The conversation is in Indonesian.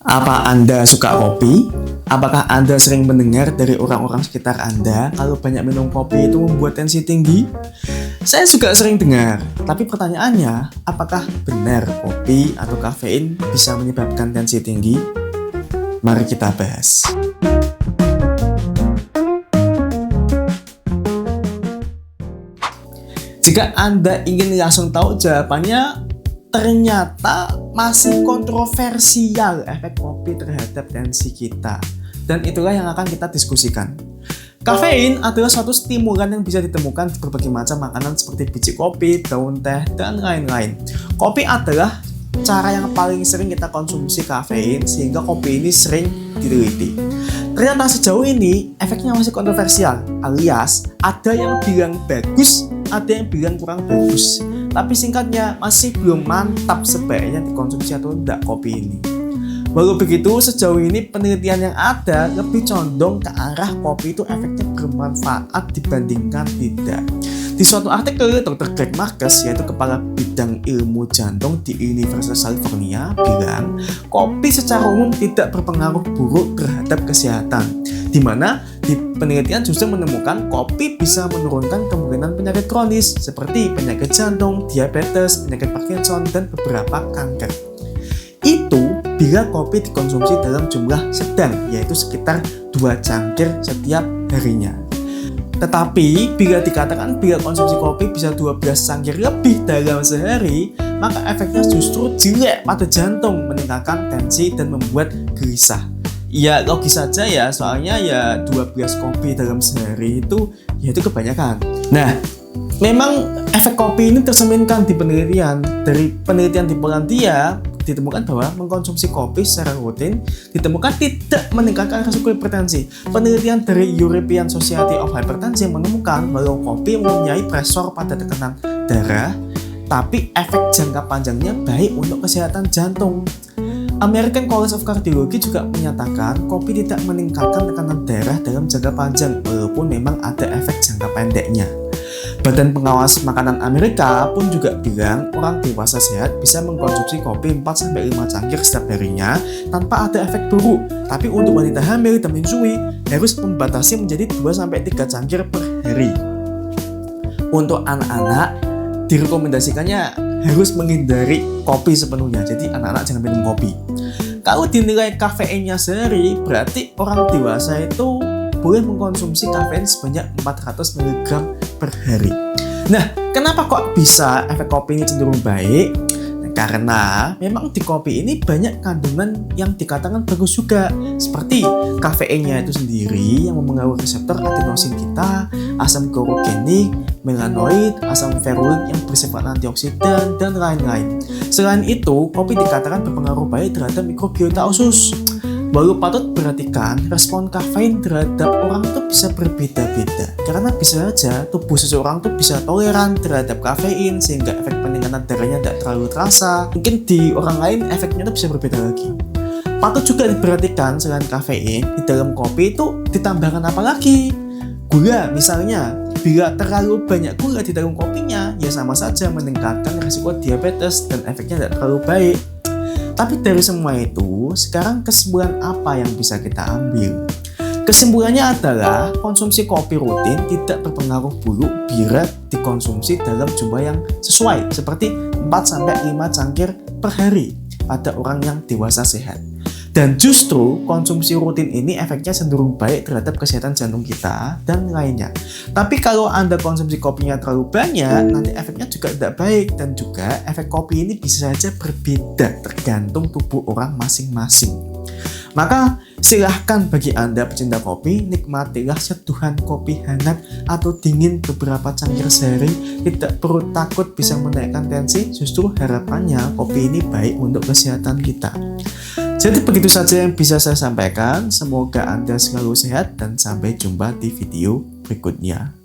Apa Anda suka kopi? Apakah Anda sering mendengar dari orang-orang sekitar Anda kalau banyak minum kopi itu membuat tensi tinggi? Saya juga sering dengar, tapi pertanyaannya, apakah benar kopi atau kafein bisa menyebabkan tensi tinggi? Mari kita bahas. Jika Anda ingin langsung tahu jawabannya, ternyata masih kontroversial efek kopi terhadap tensi kita. Dan itulah yang akan kita diskusikan. Kafein adalah suatu stimulan yang bisa ditemukan di berbagai macam makanan seperti biji kopi, daun teh, dan lain-lain. Kopi adalah cara yang paling sering kita konsumsi kafein, sehingga kopi ini sering diteliti. Ternyata sejauh ini efeknya masih kontroversial, alias ada yang bilang bagus, ada yang bilang kurang bagus. Tapi singkatnya masih belum mantap sebaiknya dikonsumsi atau tidak kopi ini. Walau begitu, sejauh ini penelitian yang ada lebih condong ke arah kopi itu efeknya bermanfaat dibandingkan tidak. Di suatu artikel, Dr. Greg Marcus, yaitu kepala bidang ilmu jantung di Universitas California, bilang kopi secara umum tidak berpengaruh buruk terhadap kesehatan, di mana di penelitian justru menemukan kopi bisa menurunkan kemungkinan penyakit kronis seperti penyakit jantung, diabetes, penyakit Parkinson, dan beberapa kanker. Itu bila kopi dikonsumsi dalam jumlah sedang, yaitu sekitar 2 cangkir setiap harinya. Tetapi bila dikatakan bila konsumsi kopi bisa 12 cangkir lebih dalam sehari, maka efeknya justru jelek pada jantung, meningkatkan tensi dan membuat gelisah. Ya logis saja ya, soalnya ya 12 kopi dalam sehari itu kebanyakan. Nah, memang efek kopi ini tercerminkan di penelitian. Dari penelitian di Polandia ditemukan bahwa mengkonsumsi kopi secara rutin ditemukan tidak meningkatkan risiko hipertensi. Penelitian dari European Society of Hypertension menemukan bahwa kopi mempunyai pressure pada tekanan darah, tapi efek jangka panjangnya baik untuk kesehatan jantung. American College of Cardiology juga menyatakan kopi tidak meningkatkan tekanan darah dalam jangka panjang, walaupun memang ada efek jangka pendeknya. Badan Pengawas Makanan Amerika pun juga bilang orang dewasa sehat bisa mengkonsumsi kopi 4-5 cangkir setiap harinya tanpa ada efek buruk. Tapi untuk wanita hamil dan menyusui harus membatasi menjadi 2-3 cangkir per hari. Untuk anak-anak direkomendasikannya harus menghindari kopi sepenuhnya, jadi anak-anak jangan minum kopi. Kalau dinilai kafeinnya sehari, berarti orang dewasa itu boleh mengkonsumsi kafein sebanyak 400 mg per hari. Nah, kenapa kok bisa efek kopi ini cenderung baik? Nah, karena memang di kopi ini banyak kandungan yang dikatakan bagus juga, seperti kafeinnya itu sendiri yang mempengaruhi reseptor adenosin kita, asam klorogenik, melanoid, asam ferulik yang bersifat antioksidan, dan lain-lain. Selain itu, kopi dikatakan berpengaruh baik terhadap mikrobiota usus. Walau patut perhatikan, respon kafein terhadap orang itu bisa berbeda-beda. Karena bisa saja tubuh seseorang itu bisa toleran terhadap kafein sehingga efek peningkatan darahnya tidak terlalu terasa. Mungkin di orang lain efeknya itu bisa berbeda lagi. Patut juga diperhatikan selain kafein, di dalam kopi itu ditambahkan apa lagi? Gula misalnya. Bila terlalu banyak gula di dalam kopinya, ya sama saja meningkatkan risiko diabetes dan efeknya tidak terlalu baik. Tapi dari semua itu, sekarang kesimpulan apa yang bisa kita ambil? Kesimpulannya adalah konsumsi kopi rutin tidak berpengaruh buruk bila dikonsumsi dalam jumlah yang sesuai, seperti 4-5 cangkir per hari pada orang yang dewasa sehat. Dan justru konsumsi rutin ini efeknya cenderung baik terhadap kesehatan jantung kita dan lainnya. Tapi kalau Anda konsumsi kopinya terlalu banyak, nanti efeknya juga tidak baik. Dan juga efek kopi ini bisa saja berbeda tergantung tubuh orang masing-masing. Maka silahkan bagi Anda pecinta kopi, nikmatilah seduhan kopi hangat atau dingin beberapa cangkir sehari. Tidak perlu takut bisa menaikkan tensi, justru harapannya kopi ini baik untuk kesehatan kita. Jadi begitu saja yang bisa saya sampaikan. Semoga Anda selalu sehat dan sampai jumpa di video berikutnya.